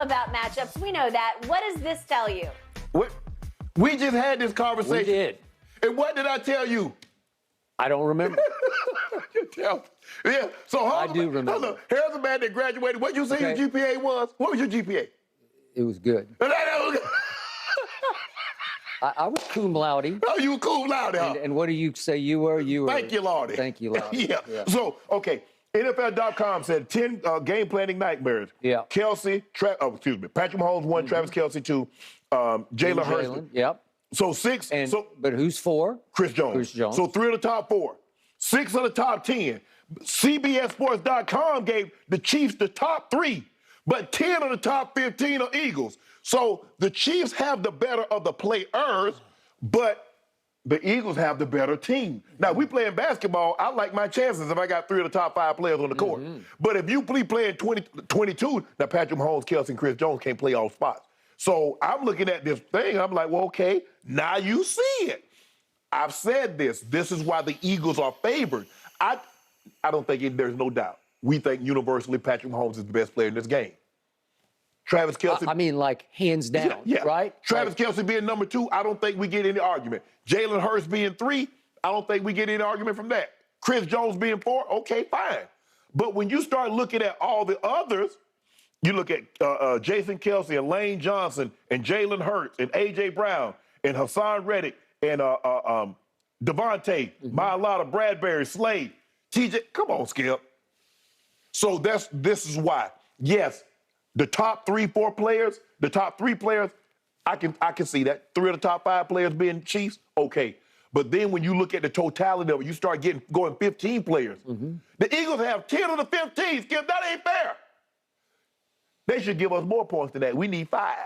about matchups. We know that. What does this tell you? What? We just had this conversation. We did. And what did I tell you? I don't remember. Yeah. So I do remember. Here's a man that graduated. What you say your GPA was? What was your GPA? It was good. I was cum laude. Oh, you were cum laude, huh? And what do you say you were? You were. Thank you, Lordy. Thank you, Lordy. Yeah. So, okay. NFL.com said 10 game planning nightmares. Yeah. Patrick Mahomes 1, Travis Kelce 2, Jalen Hurts. Yep. So 6. But who's 4? Chris Jones. Chris Jones. So 3 of the top 4. 6 of the top 10. CBSSports.com gave the Chiefs the top 3, but 10 of the top 15 are Eagles. So the Chiefs have the better of the players, but the Eagles have the better team. Now, we playing basketball, I like my chances if I got 3 of the top 5 players on the court. But if you playing 22, now Patrick Mahomes, Kelce, and Chris Jones can't play all spots. So I'm looking at this thing, I'm like, well, okay, now you see it. I've said this. This is why the Eagles are favored. I don't think there's no doubt. We think universally Patrick Mahomes is the best player in this game. Travis Kelce. I mean, like, hands down, right? Travis Kelce being number 2, I don't think we get any argument. Jalen Hurts being 3, I don't think we get any argument from that. Chris Jones being 4, okay, fine. But when you start looking at all the others, you look at Jason Kelce and Lane Johnson and Jalen Hurts and A.J. Brown and Hassan Reddick and Devontae, Mailata, Bradbury, Slade, TJ. Come on, Skip. So this is why. Yes, the top 3-4 players, I can see that. 3 of the top 5 players being Chiefs, okay. But then when you look at the totality of it, you start going 15 players. The Eagles have 10 of the 15. Skip, that ain't fair. They should give us more points than that. We need 5.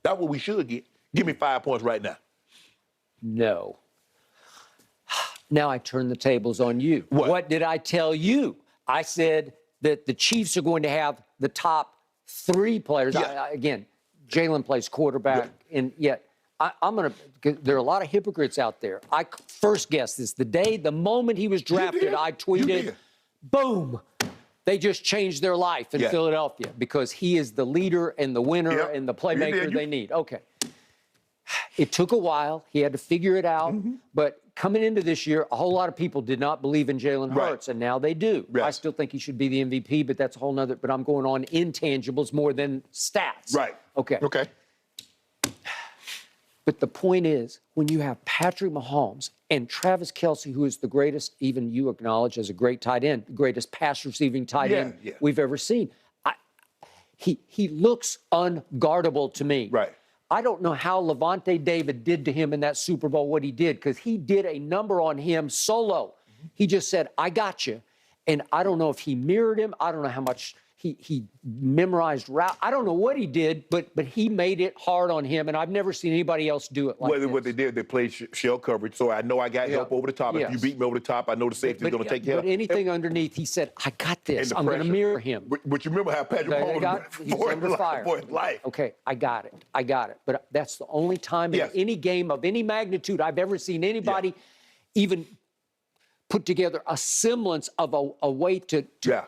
That's what we should get. Give me 5 points right now. No. Now I turn the tables on you. What did I tell you? I said that the Chiefs are going to have the top 3 players. Again, Jalen plays quarterback, and yet I'm going to – there are a lot of hypocrites out there. I first guessed this. The moment he was drafted, I tweeted, boom, they just changed their life in Philadelphia because he is the leader and the winner and the playmaker they need. Okay. It took a while. He had to figure it out. But coming into this year, a whole lot of people did not believe in Jalen Hurts, and now they do. I still think he should be the MVP, but that's a whole nother. But I'm going on intangibles more than stats. Okay. But the point is, when you have Patrick Mahomes and Travis Kelce, who is the greatest, even you acknowledge as a great tight end, the greatest pass-receiving tight end we've ever seen, he looks unguardable to me. I don't know how Levante David did to him in that Super Bowl what he did, because he did a number on him solo. He just said, I got you. And I don't know if he mirrored him. I don't know how much he memorized route. I don't know what he did, but he made it hard on him, and I've never seen anybody else do it like this. What they did, they played shell coverage, so I know I got help over the top. If you beat me over the top, I know the safety's going to take care of it. But anything underneath, he said, I got this. I'm going to mirror him. But you remember how Patrick Mahomes he's under fire. For his life. Okay, I got it. But that's the only time in any game of any magnitude I've ever seen anybody even put together a semblance of a way to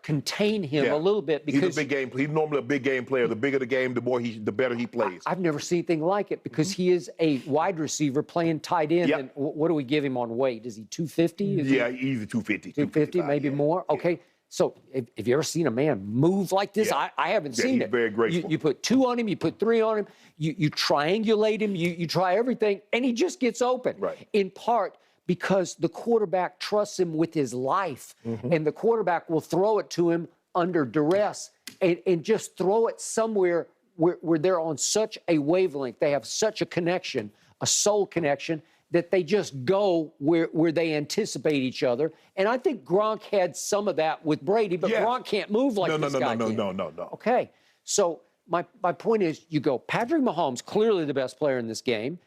contain him a little bit, because he's a big game. He's normally a big game player. The bigger the game, the better he plays. I've never seen anything like it, because he is a wide receiver playing tight end. And what do we give him on weight? Is he 250? Easy 250. 250, maybe more. Okay. So have you ever seen a man move like this? I haven't seen it. He's very grateful. You put 2 on him, you put 3 on him, you triangulate him, you try everything, and he just gets open. In part because the quarterback trusts him with his life, and the quarterback will throw it to him under duress and just throw it somewhere where they're on such a wavelength. They have such a connection, a soul connection, that they just go where they anticipate each other. And I think Gronk had some of that with Brady, but Gronk can't move like this guy can. No. Okay, so my point is, you go, Patrick Mahomes, clearly the best player in this game.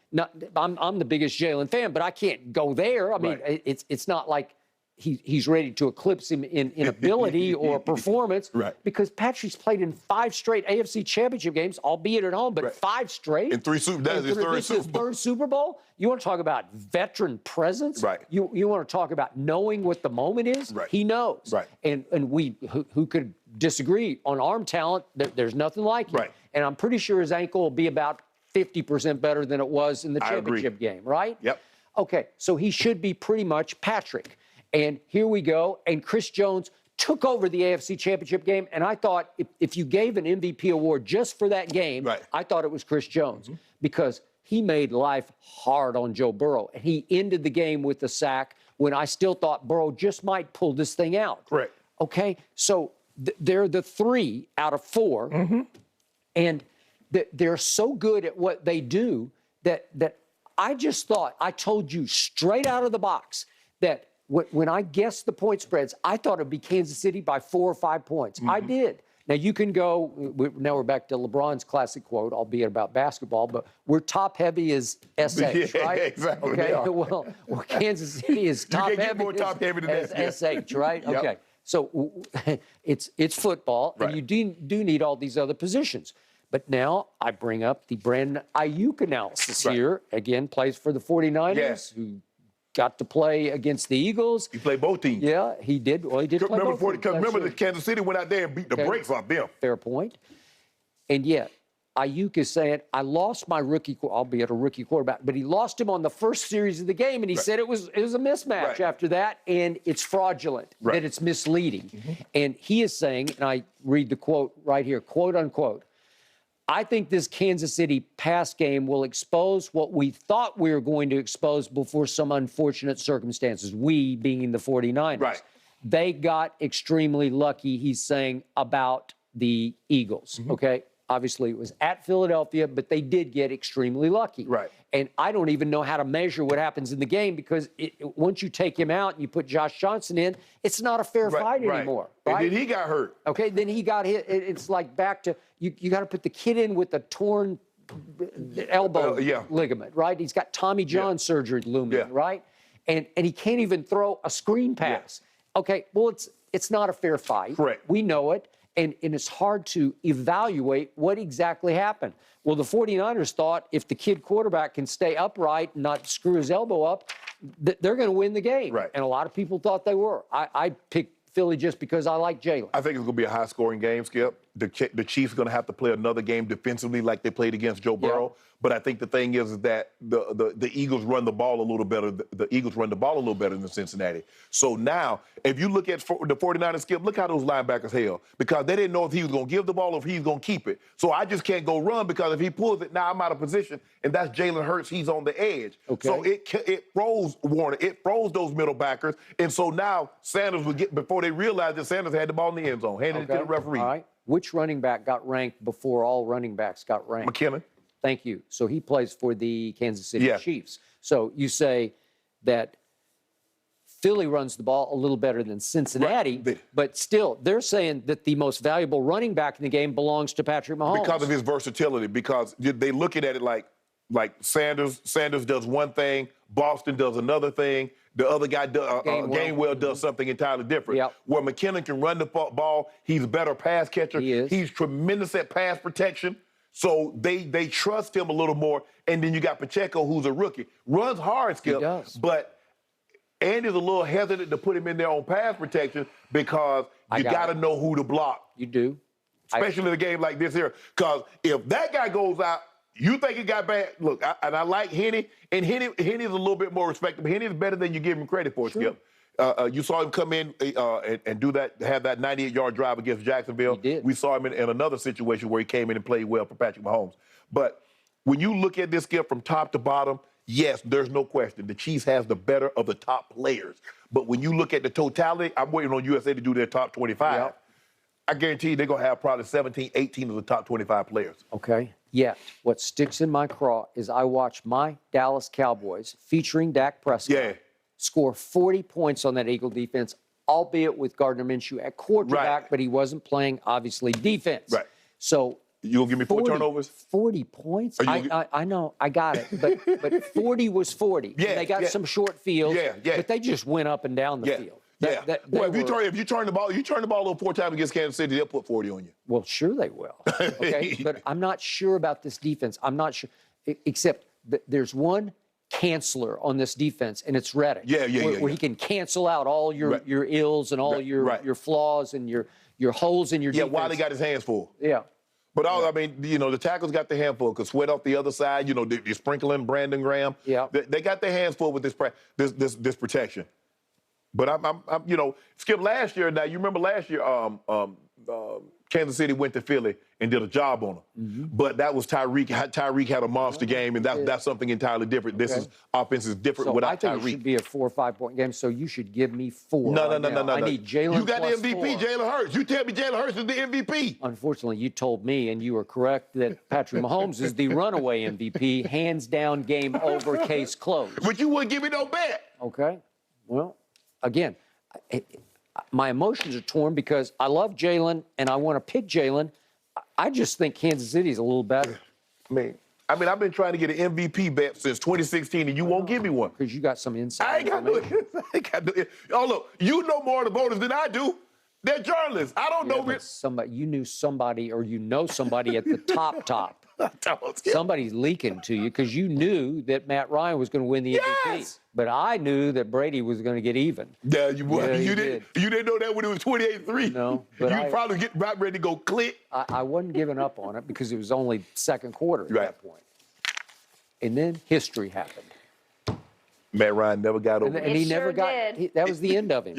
I'm the biggest Jalen fan, but I can't go there. I mean, it's not like he's ready to eclipse him in ability or performance, because Patrick's played in 5 straight AFC Championship games, albeit at home, but 5 straight. In 3 Super Bowls. That's his third Super Bowl. You want to talk about veteran presence? You want to talk about knowing what the moment is? He knows. And we who could disagree on arm talent, there's nothing like it. And I'm pretty sure his ankle will be about 50% better than it was in the I agree. championship game, right? Yep. Okay, so he should be pretty much Patrick. And here we go. And Chris Jones took over the AFC Championship game. And I thought if you gave an MVP award just for that game, Right. I thought it was Chris Jones because he made life hard on Joe Burrow. And he ended the game with the sack when I still thought Burrow just might pull this thing out. Correct. Okay, so they're the 3 out of 4. And they're so good at what they do that I just thought, I told you straight out of the box that when I guessed the point spreads, I thought it'd be Kansas City by 4 or 5 points. I did. Now you can go, now we're back to LeBron's classic quote, albeit about basketball, but we're top heavy as SH, Yeah, right? exactly, Okay, they are. well, Kansas City is top can't get heavy, more top heavy than as that, SH, right? Yep. Okay, so it's football, Right. and you do need all these other positions. But now I bring up the Brandon Ayuk analysis Right. here. Again, plays for the 49ers, Yeah. who got to play against the Eagles. He played both teams. Yeah, he did. Well, he did play Remember, both teams. That's remember true. the Kansas City went out there and beat the Okay. brakes off them. Fair point. And yet, Ayuk is saying, I lost my rookie, albeit a rookie quarterback, but he lost him on the first series of the game, and he said it was a mismatch Right. after that, and it's fraudulent, Right. that it's misleading. And he is saying, and I read the quote right here, quote unquote, I think this Kansas City pass game will expose what we thought we were going to expose before some unfortunate circumstances, we being the 49ers. Right. They got extremely lucky, he's saying, about the Eagles, okay? Obviously, it was at Philadelphia, but they did get extremely lucky. Right. And I don't even know how to measure what happens in the game because once you take him out and you put Josh Johnson in, it's not a fair fight anymore. Right? And then he got hurt. Okay, then he got hit. It's like back to, you got to put the kid in with a torn elbow Yeah. ligament, right? He's got Tommy John surgery looming, Yeah. right? And he can't even throw a screen pass. Okay, well, it's not a fair fight. Correct. We know it. And it's hard to evaluate what exactly happened. Well, the 49ers thought if the kid quarterback can stay upright and not screw his elbow up, they're going to win the game. Right. And a lot of people thought they were. I picked Philly just because I like Jalen. I think it's going to be a high-scoring game, Skip. The Chiefs are going to have to play another game defensively like they played against Joe Burrow. But I think the thing is that the Eagles run the ball a little better. The Eagles run the ball a little better than Cincinnati. So now, if you look at the 49ers, Skip, look how those linebackers held. Because they didn't know if he was going to give the ball or if he was going to keep it. So I just can't go run because if he pulls it, now I'm out of position. And that's Jalen Hurts. He's on the edge. Okay. So it froze Warner. It froze those middle backers. And so now Sanders would get, before they realized that Sanders had the ball in the end zone, handed it to the referee. All right. Which running back got ranked before all running backs got ranked? McKinnon. Thank you. So he plays for the Kansas City Yeah. Chiefs. So you say that Philly runs the ball a little better than Cincinnati, Right. but still, they're saying that the most valuable running back in the game belongs to Patrick Mahomes. Because of his versatility, because they looking at it like Sanders does one thing, Boston does another thing, the other guy Gainwell does something entirely different. Yep. Where McKinnon can run the ball, he's a better pass catcher. He is. He's tremendous at pass protection. So they trust him a little more. And then you got Pacheco, who's a rookie. Runs hard, Skip. He does. But Andy's a little hesitant to put him in there on pass protection because you got to know who to block. You do. Especially in a game like this here. Because if that guy goes out, you think it got bad. Look, I like Henny, and Henny's a little bit more respectable. Henny's better than you give him credit for, Skip. You saw him come in and do that, have that 98-yard drive against Jacksonville. He did. We saw him in another situation where he came in and played well for Patrick Mahomes. But when you look at this, Skip, from top to bottom, yes, there's no question. The Chiefs has the better of the top players. But when you look at the totality, I'm waiting on USA to do their top 25. Yep. I guarantee you they're going to have probably 17, 18 of the top 25 players. Okay. Yet, what sticks in my craw is I watch my Dallas Cowboys, featuring Dak Prescott, score 40 points on that Eagle defense, albeit with Gardner Minshew at quarterback, Right. but he wasn't playing, obviously, defense. Right. So You gonna give me 4 turnovers? 40 points? Are you I know, I got it. But 40 was 40. Yeah, And they got yeah. some short fields, Yeah. but they just went up and down the field. Yeah. Well, if you turn the ball over 4 times against Kansas City, they'll put 40 on you. Well, sure they will. Okay, but I'm not sure about this defense. I'm not sure, except that there's one canceller on this defense, and it's Reddick. Where he can cancel out all your ills and all your flaws and your holes in your defense. Yeah, Wiley got his hands full. Yeah. But I mean, the tackles got their hand full because Sweat off the other side, they're sprinkling Brandon Graham. Yeah. They got their hands full with this protection. But I'm Skip, last year, now you remember last year, Kansas City went to Philly and did a job on them. Mm-hmm. But that was Tyreek. Tyreek had a monster game, and that's something entirely different. This offense is different So without I think Tyreek. it should be a 4 or 5 point game, so you should give me 4. No. I need Jalen. You got the plus MVP, 4. Jalen Hurts. You tell me Jalen Hurts is the MVP. Unfortunately, you told me, and you were correct, that Patrick Mahomes is the runaway MVP, hands down, game over, case closed. But you wouldn't give me no bet. Okay. Well, again, my emotions are torn because I love Jalen and I want to pick Jalen. I just think Kansas City is a little better. I mean, I've been trying to get an MVP bet since 2016, and you won't give me one. Because you got some insight. I ain't got no it. Oh, look, you know more of the voters than I do. They're journalists. I don't know. Somebody, you knew somebody, or you know somebody at the top. Somebody's leaking to you because you knew that Matt Ryan was going to win the MVP. But I knew that Brady was going to get even. Yeah, you did. You didn't know that when it was 28-3. No, but you probably get right ready to go click. I wasn't giving up on it because it was only second quarter at that point. And then history happened. Matt Ryan never got over. And he never got. That was the end of him.